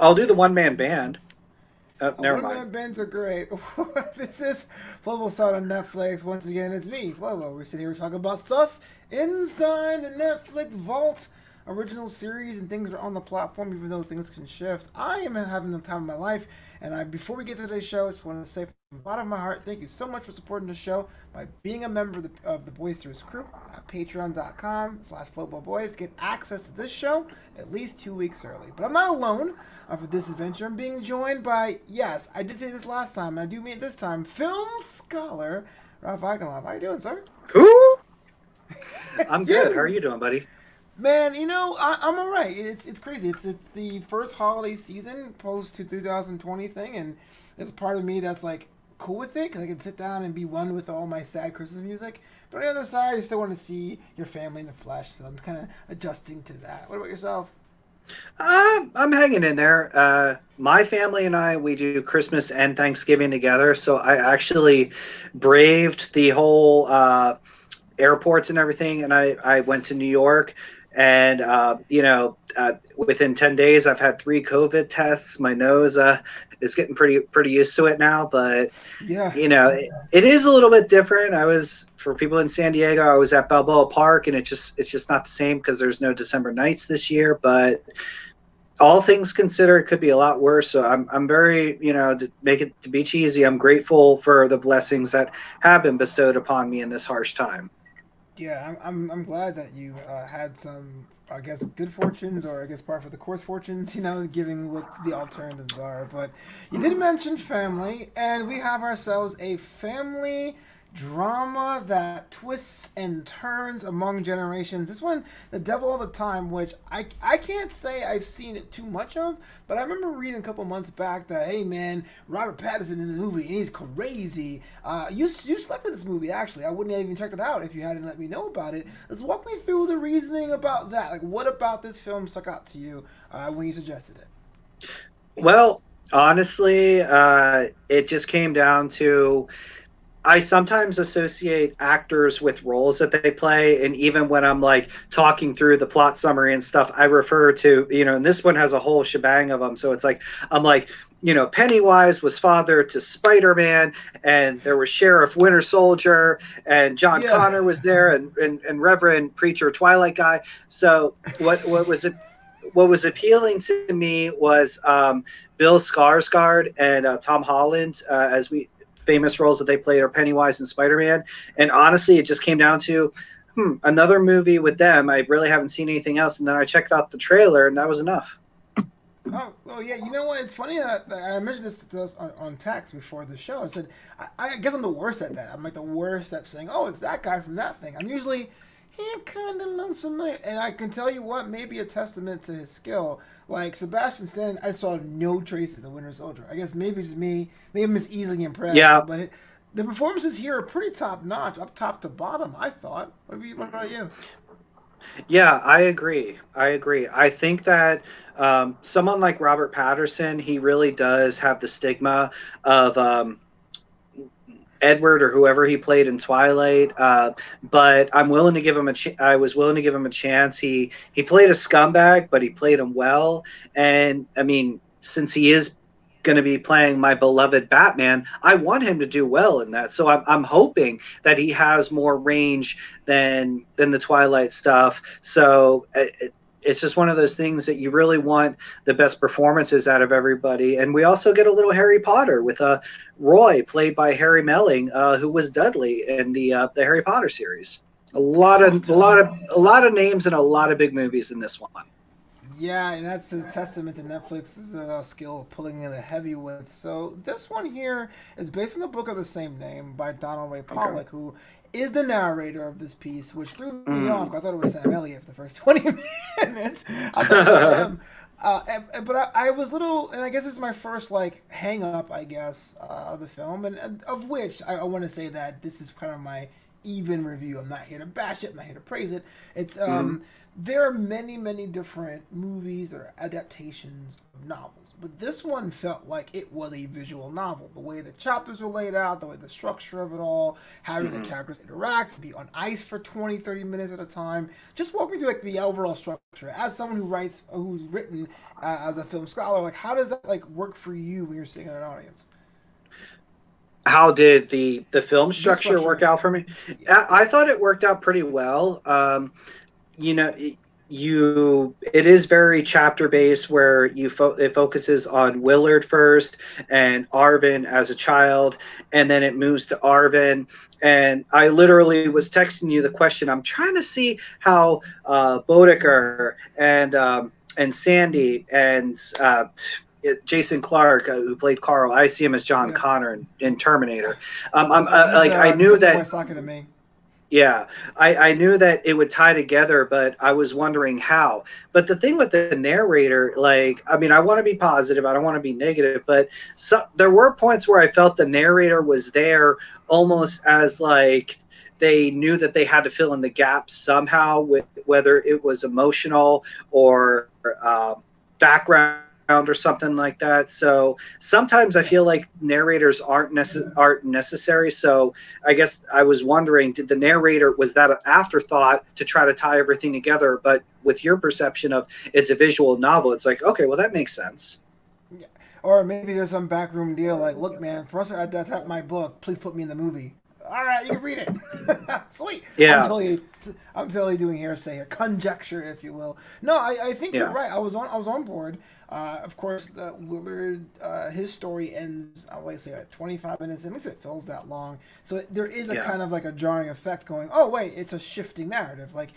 I'll do the one man band. Oh, never mind. One-man bands are great. This is Flobo Saw on Netflix. Once again, it's me, Flobo. We're sitting here talking about stuff inside the Netflix vault. Original series and things are on the platform, even though things can shift. I am having the time of my life, and before we get to today's show, I just want to say from the bottom of my heart, thank you so much for supporting the show by being a member of the Boyce crew at patreon.com/FloboBoys to get access to this show at least 2 weeks early. But I'm not alone for this adventure. I'm being joined by, yes, I did say this last time, and I do mean it this time, film scholar Ralph Eichenlaub. How you doing, sir? Who? I'm good. How are You. you doing, buddy? Man, I'm all right. It's crazy. It's the first holiday season post to 2020 thing, and there's part of me that's like cool with it because I can sit down and be one with all my sad Christmas music. But on the other side, you still want to see your family in the flesh, so I'm kind of adjusting to that. What about yourself? I'm hanging in there. My family and I, we do Christmas and Thanksgiving together. So I actually braved the whole airports and everything, and I went to New York. And within 10 days, I've had 3 COVID tests. My nose is getting pretty used to it now, but Yeah. it is a little bit different. For people in San Diego, I was at Balboa Park, and it's just not the same because there's no December nights this year. But all things considered, it could be a lot worse. So I'm very, to make it to be cheesy, I'm grateful for the blessings that have been bestowed upon me in this harsh time. Yeah, I'm glad that you had some, I guess, good fortunes, or I guess par for the course fortunes, giving what the alternatives are. But you did mention family, and we have ourselves a family drama that twists and turns among generations. This one, The Devil All the Time, which I can't say I've seen it too much of, but I remember reading a couple months back that, hey man, Robert Pattinson in this movie and he's crazy. You selected this movie actually. I wouldn't have even checked it out if you hadn't let me know about it. Let's walk me through the reasoning about that. Like, what about this film stuck out to you when you suggested it? Well, honestly, it just came down to I sometimes associate actors with roles that they play, and even when I'm like talking through the plot summary and stuff, I refer to and this one has a whole shebang of them. So it's like I'm like, Pennywise was father to Spider-Man, and there was Sheriff Winter Soldier, and John Yeah. Connor was there, and Reverend Preacher Twilight guy. So what was appealing to me was Bill Skarsgård and Tom Holland as we famous roles that they played are Pennywise and Spider-Man. And honestly, it just came down to another movie with them. I really haven't seen anything else. And then I checked out the trailer, and that was enough. Oh, well, yeah. You know what? It's funny that I mentioned this to us on text before the show. I said, I guess I'm the worst at that. I'm like the worst at saying, oh, it's that guy from that thing. I'm usually, he kind of looks familiar. And I can tell you what, maybe a testament to his skill. Like Sebastian Stan, I saw no traces of Winter Soldier. I guess maybe just me. Maybe I'm just easily impressed. Yeah, But the performances here are pretty top notch, up top to bottom, I thought. What about you? yeah, I agree. I think that someone like Robert Patterson, he really does have the stigma of Edward or whoever he played in Twilight. But I'm willing to give him I was willing to give him a chance. He played a scumbag, but he played him well. And I mean, since he is going to be playing my beloved Batman, I want him to do well in that. So I'm hoping that he has more range than the Twilight stuff. So it's just one of those things that you really want the best performances out of everybody. And we also get a little Harry Potter with Roy, played by Harry Melling, who was Dudley in the Harry Potter series. A lot Oh, of a lot of a lot of names and a lot of big movies in this one. yeah, and that's a testament to Netflix's skill of pulling in the heavyweights. So this one here is based on the book of the same name by Donald Ray Okay. Pollock, who is the narrator of this piece, which threw me off. Mm. I thought it was Sam Elliott for the first 20 minutes. I thought it was him. But I was little, and I guess it's my first like hang up, I guess, of the film, and of which I want to say that this is kind of my even review. I'm not here to bash it. I'm not here to praise it. It's Mm. there are many different movies or adaptations of novels, but this one felt like it was a visual novel. The way the chapters were laid out, the way the structure of it all, having the Mm. characters interact, be on ice for 20, 30 minutes at a time. Just walk me through like the overall structure culture. As someone who writes, who's written as a film scholar, like how does that like work for you when you're sitting in an audience? How did the film The structure work structure. out for me? Yeah. I thought it worked out pretty well. You know, it is very chapter based, where it focuses on Willard first and Arvin as a child, and then it moves to Arvin. And I literally was texting you the question. I'm trying to see how Bodeker and Sandy and Jason Clark, who played Carl. I see him as John Yeah. Connor in Terminator. He's Like, I knew Detective that. Wysocki to me. Yeah, I knew that it would tie together, but I was wondering how. But the thing with the narrator, like, I mean, I want to be positive, I don't want to be negative, but there were points where I felt the narrator was there almost as like they knew that they had to fill in the gaps somehow, with whether it was emotional or background or something like that. So sometimes I feel like narrators aren't necessary. So I guess I was wondering, did the narrator, was that an afterthought to try to tie everything together? But with your perception of it's a visual novel, it's like, okay, well, that makes sense. Yeah. Or maybe there's some backroom deal like, look, man, for us to adapt my book, please put me in the movie. All right, you can read it. Sweet. Yeah, I'm totally doing hearsay here, conjecture, if you will. No, I think you're yeah, right. I was on board. Of course, Willard, his story ends, I would say, at 25 minutes. At least it feels that long. So there is a yeah, kind of like a jarring effect going, oh, wait, it's a shifting narrative. Like,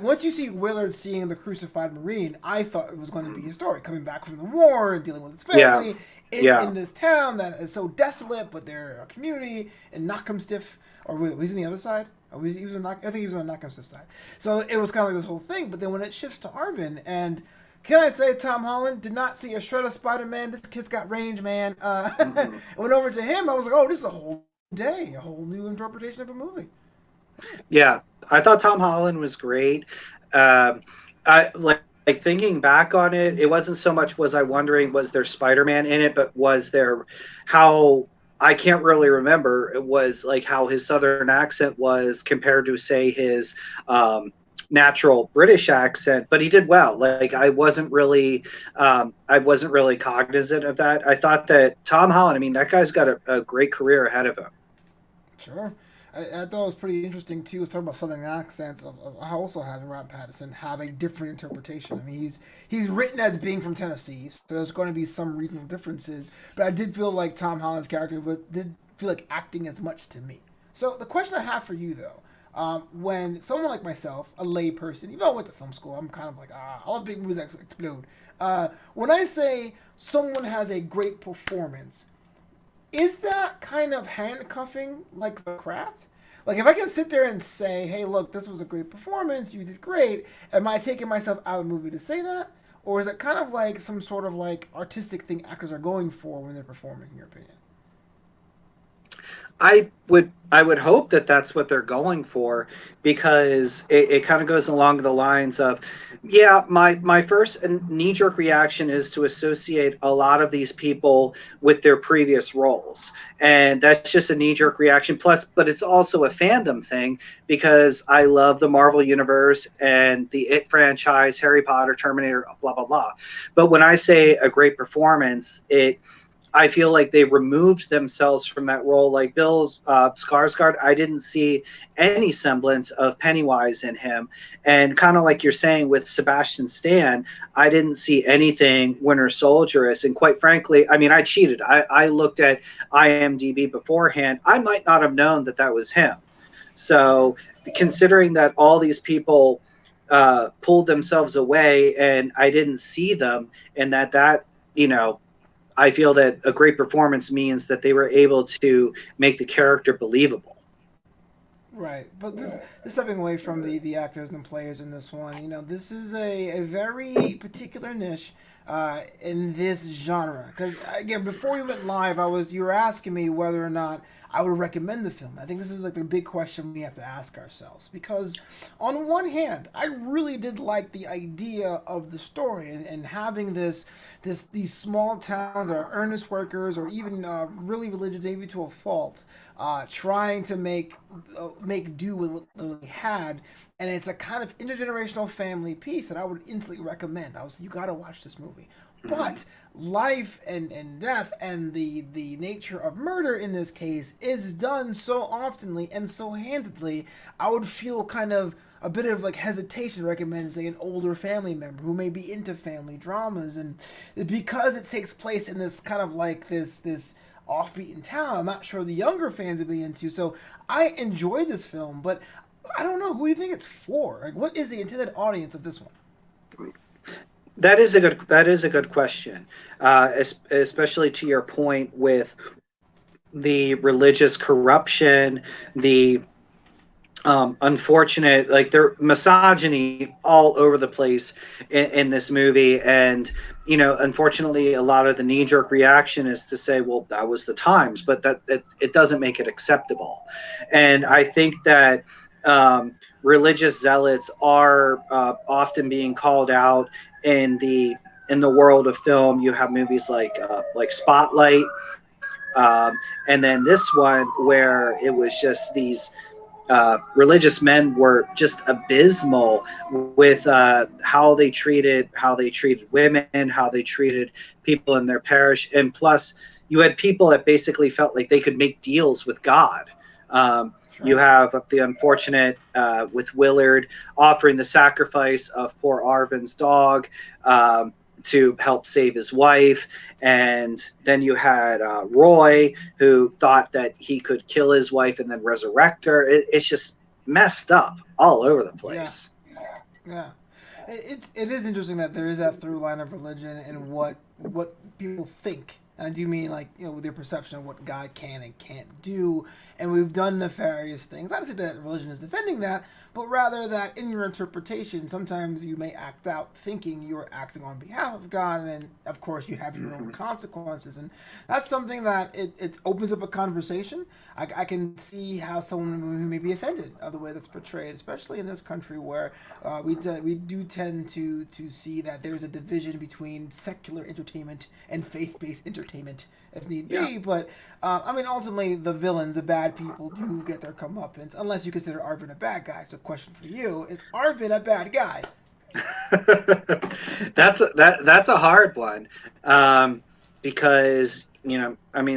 once you see Willard seeing the crucified Marine, I thought it was going to be his story, coming back from the war and dealing with his yeah, family yeah, in this town that is so desolate, but they're a community in Knockemstiff, or wait, was he on the other side? Or he was on I think he was on the Knockemstiff side. So it was kind of like this whole thing. But then when it shifts to Arvin, and can I say Tom Holland did not see a shred of Spider-Man. This kid's got range, man. hmm, Went over to him. I was like, oh, this is a whole day, a whole new interpretation of a movie. yeah. I thought Tom Holland was great. I like thinking back on it. It wasn't so much was I wondering was there Spider-Man in it, but was there how I can't really remember. It was like how his Southern accent was compared to say his um, natural British accent. But he did well. Like I wasn't really cognizant of that. I thought that Tom Holland. I mean, that guy's got a great career ahead of him. Sure. I thought it was pretty interesting too. Was talking about southern accents. I also having Robert Pattinson have a different interpretation. I mean, he's written as being from Tennessee, so there's going to be some regional differences. But I did feel like Tom Holland's character did feel like acting as much to me. So the question I have for you though, when someone like myself, a lay person, even though I went to film school, I'm kind of like I love big movies that explode. When I say someone has a great performance, is that kind of handcuffing like the craft? Like if I can sit there and say, "Hey, look, this was a great performance. You did great." Am I taking myself out of the movie to say that, or is it kind of like some sort of like artistic thing actors are going for when they're performing? In your opinion? I would hope that that's what they're going for, because it kind of goes along the lines of, yeah, my first knee jerk reaction is to associate a lot of these people with their previous roles, and that's just a knee jerk reaction. Plus, but it's also a fandom thing, because I love the Marvel universe and the It franchise, Harry Potter, Terminator, blah blah blah. But when I say a great performance, I feel like they removed themselves from that role. Like Bill Skarsgård, I didn't see any semblance of Pennywise in him, and kind of like you're saying with Sebastian Stan, I didn't see anything Winter Soldierous. And quite frankly, I mean, I cheated. I looked at IMDb beforehand. I might not have known that that was him. Sure. So considering that all these people pulled themselves away and I didn't see them, and that you know I feel that a great performance means that they were able to make the character believable. Right, but this stepping away from the actors and players in this one, this is a very particular niche in this genre. Because again, before we went live, you were asking me whether or not I would recommend the film. I think this is like the big question we have to ask ourselves, because on one hand, I really did like the idea of the story, and having these small towns that are earnest workers, or even really religious, maybe to a fault, trying to make do with what they had, and it's a kind of intergenerational family piece that I would instantly recommend. You got to watch this movie. But life and death and the nature of murder in this case is done so oftenly and so handedly, I would feel kind of a bit of like hesitation to recommend, say, an older family member who may be into family dramas, and because it takes place in this kind of like this offbeat town, I'm not sure the younger fans would be into. So I enjoyed this film, but I don't know who you think it's for. Like, what is the intended audience of this one? That is a good question, especially to your point with the religious corruption, the unfortunate, like, there misogyny all over the place in this movie. And unfortunately, a lot of the knee-jerk reaction is to say, well, that was the times, but that it doesn't make it acceptable. And I think that religious zealots are often being called out in the world of film. You have movies like Spotlight, and then this one where it was just these religious men were just abysmal with how they treated women, how they treated people in their parish, and plus you had people that basically felt like they could make deals with God. You have the unfortunate with Willard offering the sacrifice of poor Arvin's dog to help save his wife. And then you had Roy, who thought that he could kill his wife and then resurrect her. It's just messed up all over the place. Yeah. It is interesting that there is that through line of religion and what people think. And I do mean, like, with their perception of what God can and can't do. And we've done nefarious things. Not to say that religion is defending that, but rather that in your interpretation, sometimes you may act out thinking you're acting on behalf of God, and then, of course, you have your own consequences. And that's something that it opens up a conversation. I can see how someone may be offended of the way that's portrayed, especially in this country where we do tend to see that there's a division between secular entertainment and faith-based entertainment, if need be. But ultimately, the villains, the bad people, do get their comeuppance, unless you consider Arvin a bad guy. So, question for you: is Arvin a bad guy? That's a hard one, because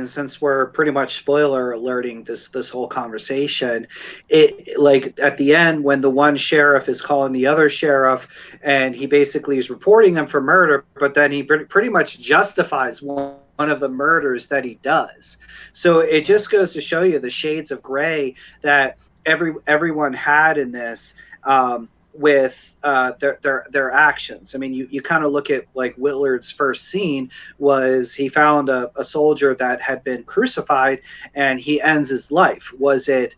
since we're pretty much spoiler alerting this whole conversation, it, like, at the end when the one sheriff is calling the other sheriff and he basically is reporting him for murder, but then he pretty much justifies one of the murders that he does. So it just goes to show you the shades of gray that everyone had in this, with their actions. I mean, you kind of look at, like, Willard's first scene was he found a soldier that had been crucified and he ends his life. Was it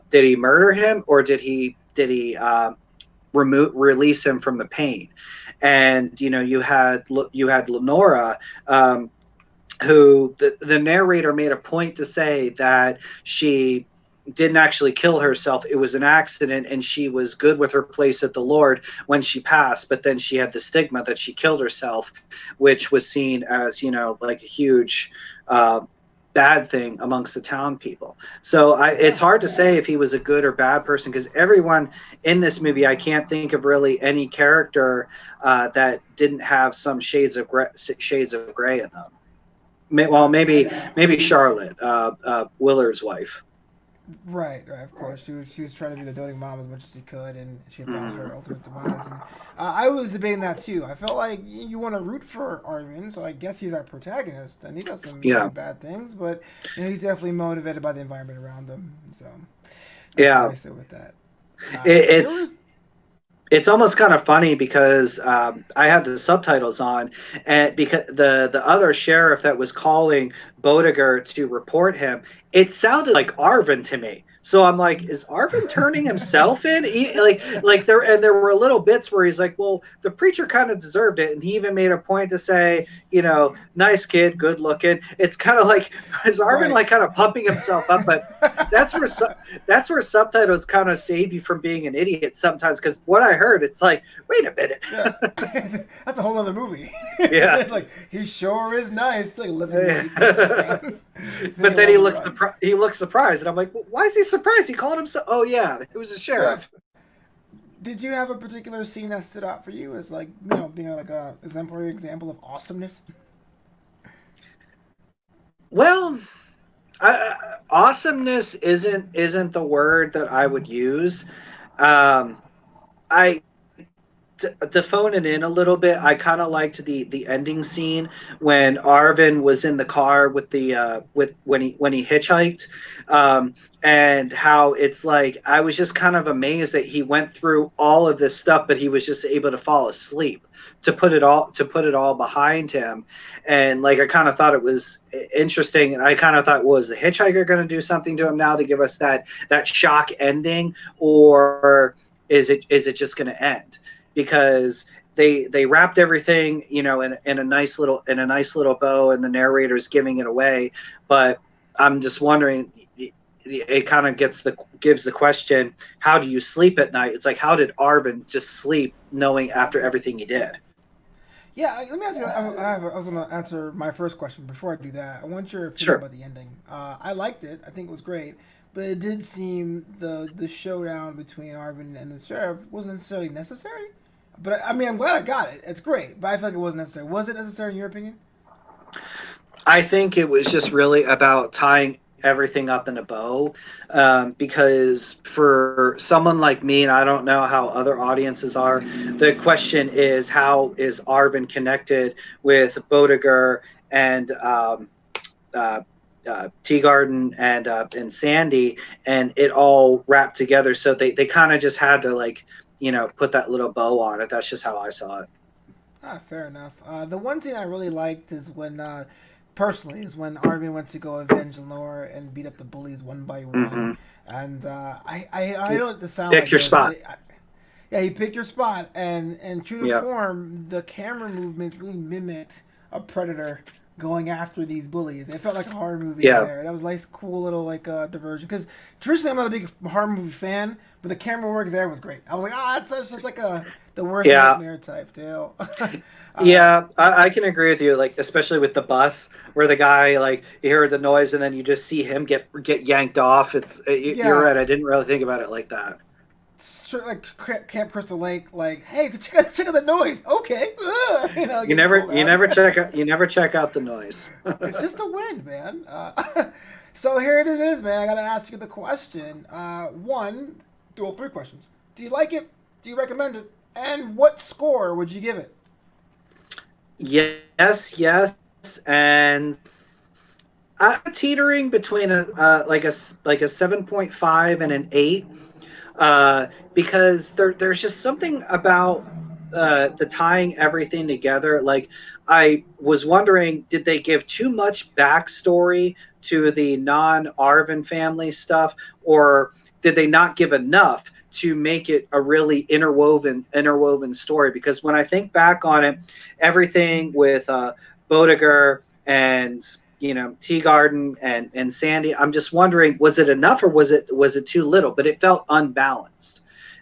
did he murder him, or did he release him from the pain? And you had Lenora, who the narrator made a point to say that she didn't actually kill herself. It was an accident, and she was good with her place at the Lord when she passed, but then she had the stigma that she killed herself, which was seen as, like a huge bad thing amongst the town people. So it's hard to say if he was a good or bad person, because everyone in this movie, I can't think of really any character that didn't have some shades of gray in them. Well, maybe Charlotte, Willard's wife. Right, of course. She was trying to be the doting mom as much as she could, and she found her ultimate demise. And I was debating that too. I felt like you want to root for Arvin, so I guess he's our protagonist, and he does some bad things, but he's definitely motivated by the environment around him. So that's why I sit with that. It's almost kind of funny because I had the subtitles on, and because the other sheriff that was calling Bodiger to report him, it sounded like Arvin to me. So I'm like, is Arvin turning himself in? There were little bits where he's like, well, the preacher kind of deserved it, and he even made a point to say, nice kid, good looking. It's kind of like, is Arvin Right. like kind of pumping himself up? But that's where that's where subtitles kind of save you from being an idiot sometimes. Because what I heard, it's like, wait a minute. Yeah, that's a whole other movie. Yeah. Like he sure is nice. It's like lifting weights in the background. But Being then on the run. he looks surprised, and I'm like, well, why is he surprised? He called himself. Oh yeah, it was a Yeah. sheriff. Did you have a particular scene that stood out for you as like being like a exemplary example of awesomeness? Well, awesomeness isn't the word that I would use. Um, I to phone it in a little bit, I kind of liked the ending scene when Arvin was in the car with the with when he hitchhiked, and how it's like I was just kind of amazed that he went through all of this stuff, but he was just able to fall asleep to put it all behind him. And like I kind of thought it was interesting, and I kind of thought, was the hitchhiker going to do something to him now to give us that shock ending, or is it just going to end? Because they wrapped everything in a nice little bow, and the narrator's giving it away. But I'm just wondering, it kind of gives the question, how do you sleep at night? It's like, how did Arvin just sleep knowing after everything he did? Yeah, let me ask you. I was going to answer my first question. Before I do that, I want your opinion Sure. about the ending. I liked it. I think it was great, but it did seem the showdown between Arvin and the sheriff wasn't necessarily necessary. But I mean, I'm glad I got it. It's great, but I feel like it wasn't necessary. Was it necessary in your opinion? I think it was just really about tying everything up in a bow, because for someone like me, and I don't know how other audiences are, the question is, how is Arvin connected with Bodiger and uh, Teagarden and Sandy, and it all wrapped together. So they kind of just had to, like, put that little bow on it. That's just how I saw it. Ah, fair enough. The one scene I really liked is when, personally, is when Arvin went to go avenge Lenore and beat up the bullies one by one. Mm-hmm. And I don't want to sound Pick like your this, but spot. yeah, he picked your spot, and true to Yep. form, the camera movements really mimicked a predator going after these bullies. It felt like a horror movie in Yeah. there. That was a nice, cool little like diversion. Because traditionally, I'm not a big horror movie fan, but the camera work there was great. I was like, it's such like the worst Yeah. nightmare type deal. uh, Yeah, I can agree with you. Like, especially with the bus, where the guy, like, you hear the noise and then you just see him get yanked off. You're yeah, right. I didn't really think about it like that. sort of like Camp Crystal Lake. Like, hey, check out the noise. Okay, getting pulled out. You never check out the noise. It's just the wind, man. So here it is, man. I gotta ask you the question. Well, three questions. Do you like it? Do you recommend it? And what score would you give it? Yes, yes, and I'm teetering between a 7.5 and an 8, because there's just something about the tying everything together. Like, I was wondering, did they give too much backstory to the non-Arvin family stuff, or did they not give enough to make it a really interwoven story? Because when I think back on it, everything with Bodiger and Tea Garden and Sandy, I'm just wondering, was it enough, or was it too little? But it felt unbalanced.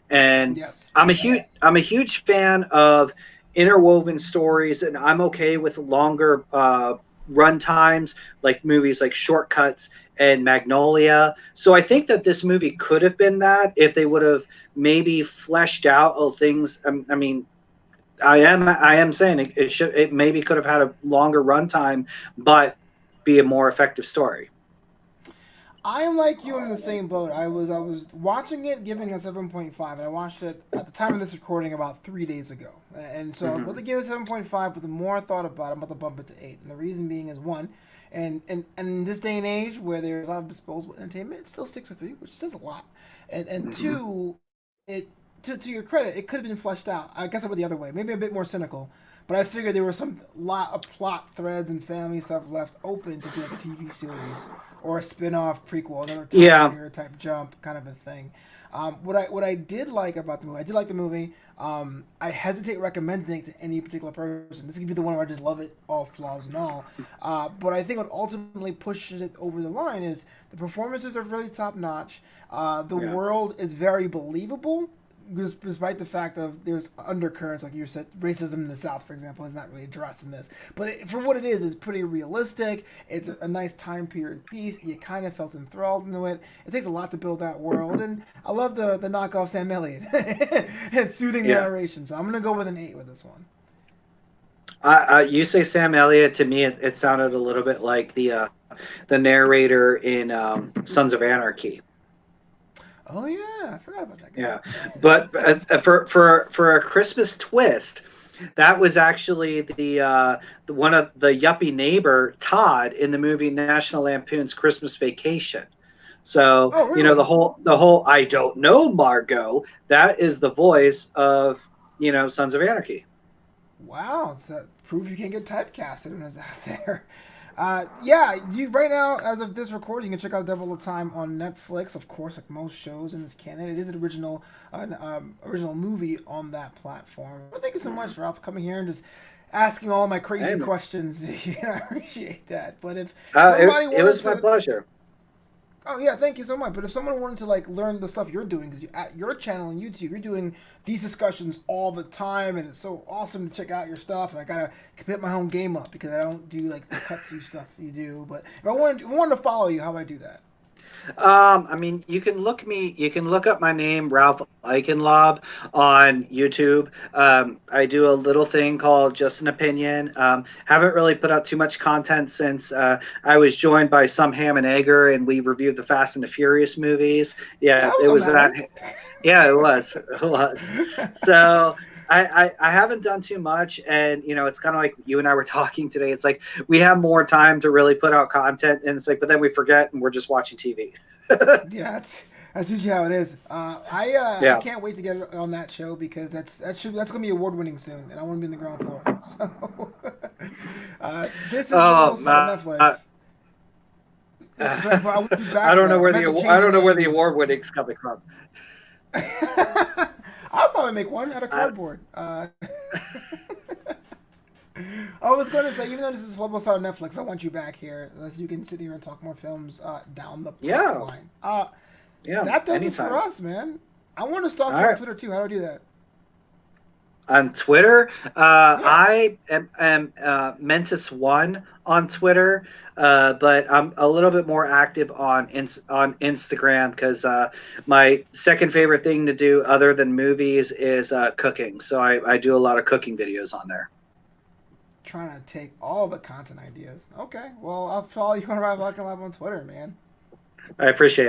And Yes. I'm a huge fan of interwoven stories, and I'm okay with longer run times, like movies like Shortcuts and Magnolia. So I think that this movie could have been that if they would have maybe fleshed out things. I mean, I am saying it maybe could have had a longer runtime, but be a more effective story. I am like you in the same boat. I was watching it, giving it 7.5, and I watched it at the time of this recording about 3 days ago. And so I was about Hmm. to give it 7.5, but the more I thought about it, I'm about to bump it to 8. And the reason being is one, and in this day and age where there's a lot of disposable entertainment, it still sticks with you, which says a lot. And Hmm. two, it to your credit, it could have been fleshed out. I guess I went the other way, maybe a bit more cynical. but I figured there was some lot of plot threads and family stuff left open to do like a TV series or a spin-off prequel, another time Yeah, period type jump kind of a thing. What I did like about the movie, I did like the movie. I hesitate recommending it to any particular person. This could be the one where I just love it, all flaws and all. But I think what ultimately pushes it over the line is the performances are really top notch. The yeah, world is very believable, despite the fact of there's undercurrents, like you said, racism in the South, for example, is not really addressed in this. But for what it is, it's pretty realistic. It's a nice time period piece. You kind of felt enthralled into it. It takes a lot to build that world, and I love the knockoff Sam Elliott and soothing yeah. narration. So I'm gonna go with an 8 with this one. You say Sam Elliott to me, it sounded a little bit like the narrator in Sons of Anarchy. Oh yeah, I forgot about that Yeah, guy. but for a Christmas twist, that was actually the one of the yuppie neighbor Todd in the movie National Lampoon's Christmas Vacation. So Oh you know really? the whole I don't know Margot. That is the voice of Sons of Anarchy. Wow, it's that proof you can't get typecasted when it's out there. Yeah, you right now, as of this recording, you can check out Devil of Time on Netflix. Of course, like most shows in this canon, it is an original movie on that platform. Well, thank you so much, Ralph, for coming here and just asking all my crazy And questions. I appreciate that. But if somebody it wanted was my to, pleasure. oh yeah, thank you so much. But if someone wanted to like learn the stuff you're doing, because at your channel on YouTube, you're doing these discussions all the time, and it's so awesome to check out your stuff. And I gotta put my own game up because I don't do like the cutsy stuff you do. But if I wanted to follow you, how do I do that? I mean, you can look up my name, Ralph Eichenlaub, on YouTube. I do a little thing called Just an Opinion. Haven't really put out too much content since I was joined by some Ham and Egger, and we reviewed the Fast and the Furious movies. Yeah, Yeah, I was it on was that that. one. Yeah, it was. It was. So I haven't done too much, and it's kind of like you and I were talking today. It's like we have more time to really put out content, and it's like, but then we forget, and we're just watching TV. Yeah, that's usually how it is. I Yeah. can't wait to get on that show because that's gonna be award winning soon, and I want to be in the ground floor. So, this is Flobo Oh, Saw on Netflix. But I would be I back don't know though. I where meant to I change the don't know where the name. award winning's coming from. I'll probably make one out of I, cardboard. I was going to say, even though this is Flobo Saw on Netflix, I want you back here so you can sit here and talk more films down the yeah, pipeline. yeah, That does it for anytime. us, man. I want to stalk All you on right. Twitter too. How do I do that? On Twitter, Yeah. I am Mentis1 on Twitter, but I'm a little bit more active on Instagram because my second favorite thing to do other than movies is cooking. So I do a lot of cooking videos on there. Trying to take all the content ideas. Okay. Well, I'll follow you on Rock and Live on Twitter, man. I appreciate it.